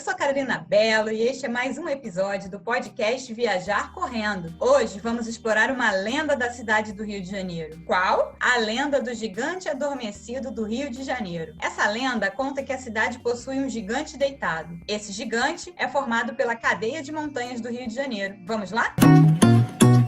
sou a Carolina Belo e este é mais um episódio do podcast Viajar Correndo. Hoje vamos explorar uma lenda da cidade do Rio de Janeiro. Qual? A lenda do gigante adormecido do Rio de Janeiro. Essa lenda conta que a cidade possui um gigante deitado. Esse gigante é formado pela cadeia de montanhas do Rio de Janeiro. Vamos lá?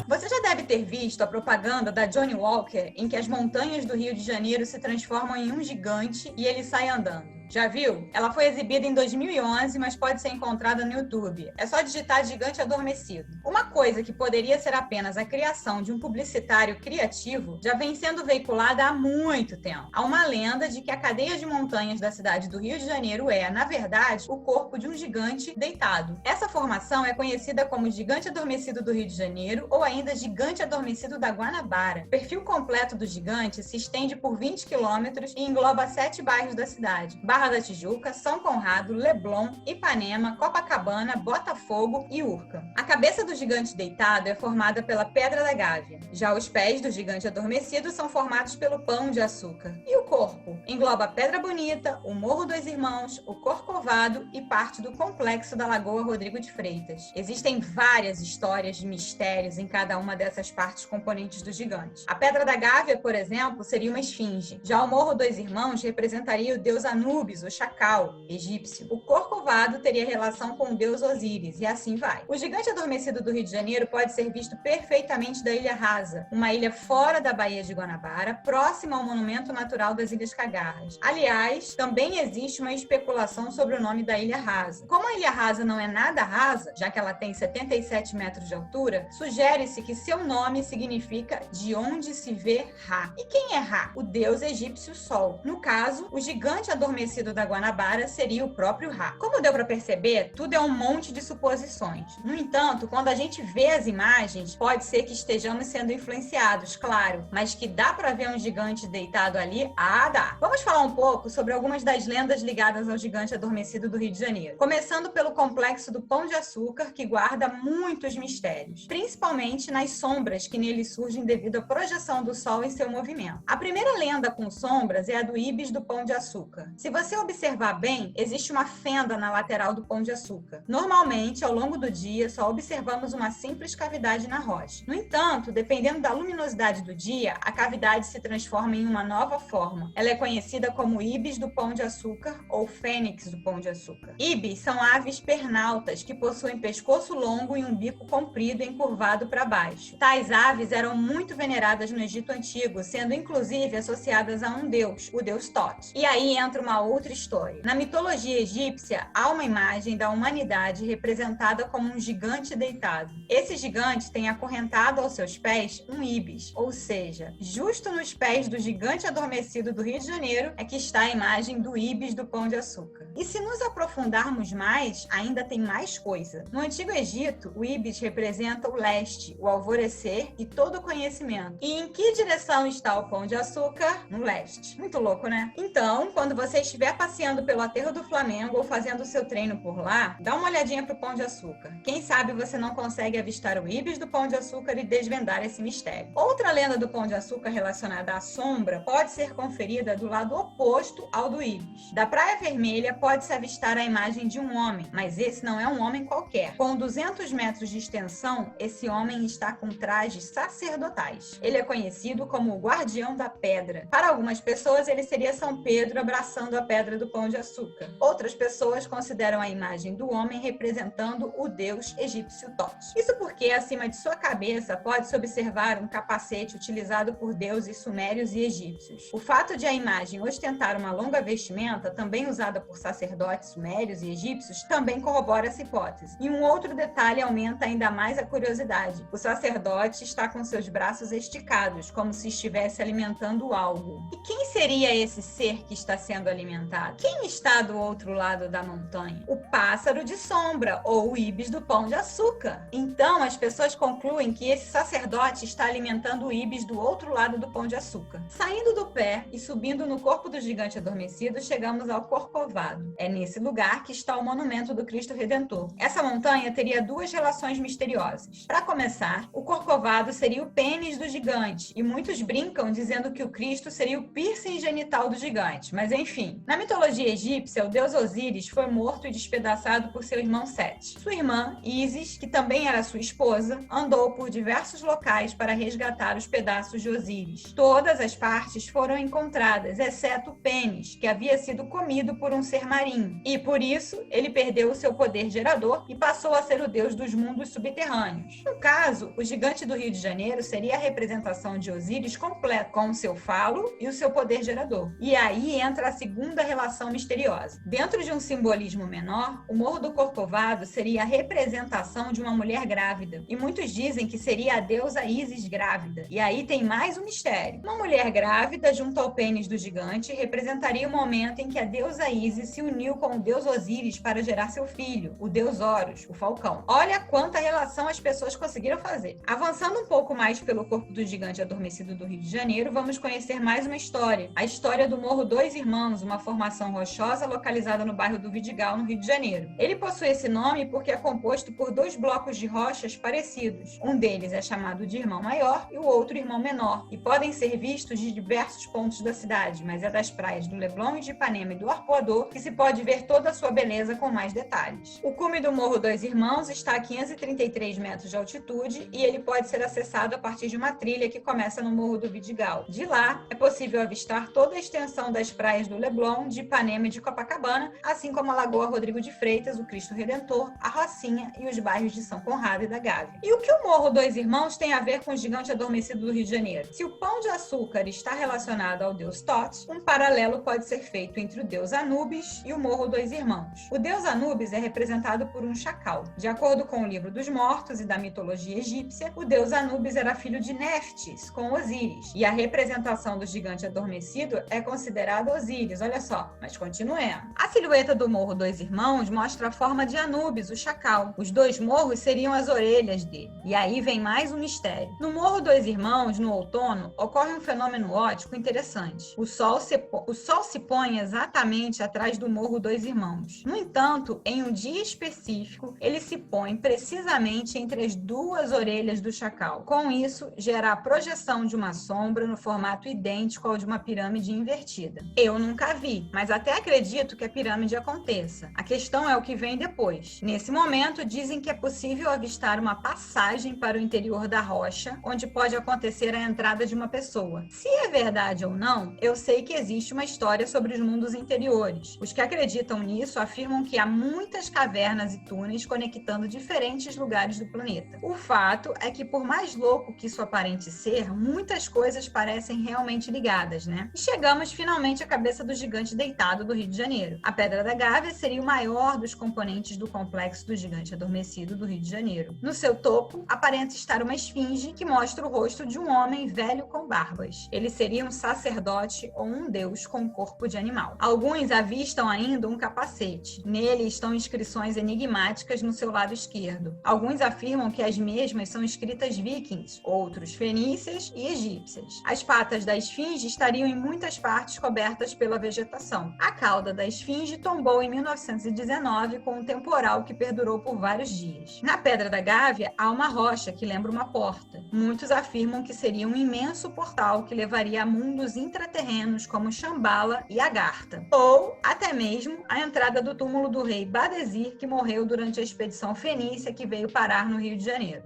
Você já deve ter visto a propaganda da Johnny Walker, em que as montanhas do Rio de Janeiro se transformam em um gigante e ele sai andando. Já viu? Ela foi exibida em 2011, mas pode ser encontrada no YouTube. É só digitar Gigante Adormecido. Uma coisa que poderia ser apenas a criação de um publicitário criativo já vem sendo veiculada há muito tempo. Há uma lenda de que a cadeia de montanhas da cidade do Rio de Janeiro é, na verdade, o corpo de um gigante deitado. Essa formação é conhecida como Gigante Adormecido do Rio de Janeiro ou ainda Gigante Adormecido da Guanabara. O perfil completo do gigante se estende por 20 quilômetros e engloba 7 bairros da cidade: Barra da Tijuca, São Conrado, Leblon, Ipanema, Copacabana, Botafogo e Urca. A cabeça do gigante deitado é formada pela Pedra da Gávea. Já os pés do gigante adormecido são formados pelo Pão de Açúcar. E o corpo? Engloba a Pedra Bonita, o Morro dos Irmãos, o Corcovado e parte do complexo da Lagoa Rodrigo de Freitas. Existem várias histórias de mistérios em cada uma dessas partes componentes do gigante. A Pedra da Gávea, por exemplo, seria uma esfinge. Já o Morro dos Irmãos representaria o deus Anubis, o chacal egípcio. O Corcovado teria relação com o deus Osíris, e assim vai. O gigante adormecido do Rio de Janeiro pode ser visto perfeitamente da Ilha Rasa, uma ilha fora da Baía de Guanabara, próxima ao Monumento Natural das Ilhas Cagarras. Aliás, também existe uma especulação sobre o nome da Ilha Rasa. Como a Ilha Rasa não é nada rasa, já que ela tem 77 metros de altura, sugere-se que seu nome significa de onde se vê Ra. E quem é Ra? O deus egípcio Sol. No caso, o gigante adormecido da Guanabara seria o próprio Ra. Como deu para perceber, tudo é um monte de suposições. No entanto, quando a gente vê as imagens, pode ser que estejamos sendo influenciados, claro, mas que dá para ver um gigante deitado ali, dá. Vamos falar um pouco sobre algumas das lendas ligadas ao gigante adormecido do Rio de Janeiro. Começando pelo complexo do Pão de Açúcar, que guarda muitos mistérios, principalmente nas sombras que nele surgem devido à projeção do sol em seu movimento. A primeira lenda com sombras é a do Ibis do Pão de Açúcar. Se você observar bem, existe uma fenda na lateral do Pão de Açúcar. Normalmente, ao longo do dia, só observamos uma simples cavidade na rocha. No entanto, dependendo da luminosidade do dia, a cavidade se transforma em uma nova forma. Ela é conhecida como Ibis do Pão de Açúcar ou Fênix do Pão de Açúcar. Ibis são aves pernaltas que possuem pescoço longo e um bico comprido encurvado para baixo. Tais aves eram muito veneradas no Egito Antigo, sendo inclusive associadas a um deus, o deus Tote. E aí entra uma outra história. Na mitologia egípcia, há uma imagem da humanidade representada como um gigante deitado. Esse gigante tem acorrentado aos seus pés um íbis, ou seja, justo nos pés do gigante adormecido do Rio de Janeiro é que está a imagem do íbis do Pão de Açúcar. E se nos aprofundarmos mais, ainda tem mais coisa. No Antigo Egito, o íbis representa o leste, o alvorecer e todo o conhecimento. E em que direção está o Pão de Açúcar? No leste. Muito louco, né? Então, quando você estiver passeando pelo aterro do Flamengo ou fazendo o seu treino por lá, dá uma olhadinha pro Pão de Açúcar. Quem sabe você não consegue avistar o íbis do Pão de Açúcar e desvendar esse mistério. Outra lenda do Pão de Açúcar relacionada à sombra pode ser conferida do lado oposto ao do íbis. Da Praia Vermelha pode-se avistar a imagem de um homem, mas esse não é um homem qualquer. Com 200 metros de extensão, esse homem está com trajes sacerdotais. Ele é conhecido como o Guardião da Pedra. Para algumas pessoas, ele seria São Pedro abraçando a pedra do Pão de Açúcar. Outras pessoas consideram a imagem do homem representando o deus egípcio Tote. Isso porque acima de sua cabeça pode-se observar um capacete utilizado por deuses sumérios e egípcios. O fato de a imagem ostentar uma longa vestimenta, também usada por sacerdotes sumérios e egípcios, também corrobora essa hipótese. E um outro detalhe aumenta ainda mais a curiosidade. O sacerdote está com seus braços esticados, como se estivesse alimentando algo. E quem seria esse ser que está sendo alimentado? Quem está do outro lado da montanha? O pássaro de sombra, ou o íbis do Pão de Açúcar. Então, as pessoas concluem que esse sacerdote está alimentando o íbis do outro lado do Pão de Açúcar. Saindo do pé e subindo no corpo do gigante adormecido, chegamos ao Corcovado. É nesse lugar que está o monumento do Cristo Redentor. Essa montanha teria duas relações misteriosas. Para começar, o Corcovado seria o pênis do gigante, e muitos brincam dizendo que o Cristo seria o piercing genital do gigante. Mas enfim, Na mitologia egípcia, o deus Osíris foi morto e despedaçado por seu irmão Sete. Sua irmã, Ísis, que também era sua esposa, andou por diversos locais para resgatar os pedaços de Osíris. Todas as partes foram encontradas, exceto o pênis, que havia sido comido por um ser marinho. E, por isso, ele perdeu o seu poder gerador e passou a ser o deus dos mundos subterrâneos. No caso, o gigante do Rio de Janeiro seria a representação de Osíris completa, com o seu falo e o seu poder gerador. E aí entra a segunda relação misteriosa. Dentro de um simbolismo menor, o Morro do Corcovado seria a representação de uma mulher grávida. E muitos dizem que seria a deusa Ísis grávida. E aí tem mais um mistério. Uma mulher grávida junto ao pênis do gigante representaria o momento em que a deusa Ísis se uniu com o deus Osíris para gerar seu filho, o deus Horus, o falcão. Olha quanta relação as pessoas conseguiram fazer. Avançando um pouco mais pelo corpo do gigante adormecido do Rio de Janeiro, vamos conhecer mais uma história. A história do Morro Dois Irmãos, uma formação rochosa localizada no bairro do Vidigal, no Rio de Janeiro. Ele possui esse nome porque é composto por dois blocos de rochas parecidos. Um deles é chamado de irmão maior e o outro irmão menor, e podem ser vistos de diversos pontos da cidade, mas é das praias do Leblon e de Ipanema e do Arpoador que se pode ver toda a sua beleza com mais detalhes. O cume do Morro Dois Irmãos está a 533 metros de altitude e ele pode ser acessado a partir de uma trilha que começa no Morro do Vidigal. De lá, é possível avistar toda a extensão das praias do Leblon, de Ipanema e de Copacabana, assim como a Lagoa Rodrigo de Freitas, o Cristo Redentor, a Rocinha e os bairros de São Conrado e da Gávea. E o que o Morro Dois Irmãos tem a ver com o gigante adormecido do Rio de Janeiro? Se o Pão de Açúcar está relacionado ao deus Thoth, um paralelo pode ser feito entre o deus Anubis e o Morro Dois Irmãos. O deus Anubis é representado por um chacal. De acordo com o Livro dos Mortos e da mitologia egípcia, o deus Anubis era filho de Néftis, com Osíris, e a representação do gigante adormecido é considerada Osíris, olha só, mas continuemos. A silhueta do Morro Dois Irmãos mostra a forma de Anubis, o chacal. Os dois morros seriam as orelhas dele. E aí vem mais um mistério. No Morro Dois Irmãos, no outono, ocorre um fenômeno óptico interessante. O sol se põe exatamente atrás do Morro Dois Irmãos. No entanto, em um dia específico, ele se põe precisamente entre as duas orelhas do chacal. Com isso, gera a projeção de uma sombra no formato idêntico ao de uma pirâmide invertida. Eu nunca vi, mas até acredito que a pirâmide aconteça. A questão é o que vem depois. Nesse momento, dizem que é possível avistar uma passagem para o interior da rocha, onde pode acontecer a entrada de uma pessoa. Se é verdade ou não, eu sei que existe uma história sobre os mundos interiores. Os que acreditam nisso afirmam que há muitas cavernas e túneis conectando diferentes lugares do planeta. O fato é que, por mais louco que isso aparente ser, muitas coisas parecem realmente ligadas, né? E chegamos finalmente à cabeça do gigante deitado do Rio de Janeiro. A Pedra da Gávea seria o maior dos componentes do complexo do gigante adormecido do Rio de Janeiro. No seu topo, aparenta estar uma esfinge que mostra o rosto de um homem velho com barbas. Ele seria um sacerdote ou um deus com corpo de animal. Alguns avistam ainda um capacete. Nele estão inscrições enigmáticas no seu lado esquerdo. Alguns afirmam que as mesmas são escritas vikings, outros fenícias e egípcias. As patas da esfinge estariam em muitas partes cobertas pela vegetação. A cauda da esfinge tombou em 1919 com um temporal que perdurou por vários dias. Na Pedra da Gávea há uma rocha que lembra uma porta. Muitos afirmam que seria um imenso portal que levaria a mundos intraterrenos como Shambhala e Agartha. Ou até mesmo a entrada do túmulo do rei Badesir, que morreu durante a expedição fenícia que veio parar no Rio de Janeiro.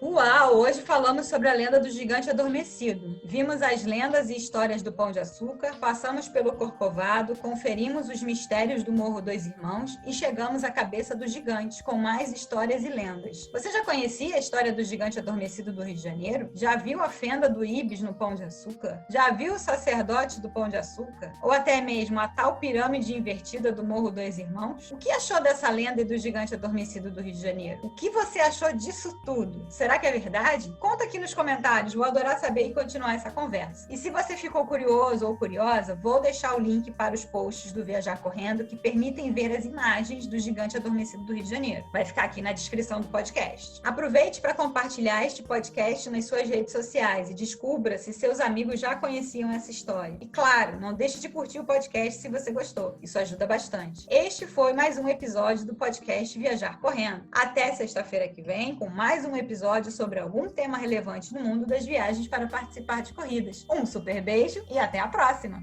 Uau! Hoje falamos sobre a lenda do gigante adormecido. Vimos as lendas e histórias do Pão de Açúcar, passamos pelo Corcovado, conferimos os mistérios do Morro Dois Irmãos e chegamos à cabeça do gigante, com mais histórias e lendas. Você já conhecia a história do gigante adormecido do Rio de Janeiro? Já viu a fenda do Ibis no Pão de Açúcar? Já viu o sacerdote do Pão de Açúcar? Ou até mesmo a tal pirâmide invertida do Morro Dois Irmãos? O que achou dessa lenda e do gigante adormecido do Rio de Janeiro? O que você achou disso tudo? Será que é verdade? Conta aqui nos comentários, vou adorar saber e continuar essa conversa. E se você ficou curioso ou curiosa, vou deixar o link para os posts do Viajar Correndo que permitem ver as imagens do gigante adormecido do Rio de Janeiro. Vai ficar aqui na descrição do podcast. Aproveite para compartilhar este podcast nas suas redes sociais e descubra se seus amigos já conheciam essa história. E claro, não deixe de curtir o podcast se você gostou. Isso ajuda bastante. Este foi mais um episódio do podcast Viajar Correndo. Até sexta-feira que vem com mais um episódio sobre algum tema relevante no mundo das viagens para participar de corridas. Um super beijo e até a próxima!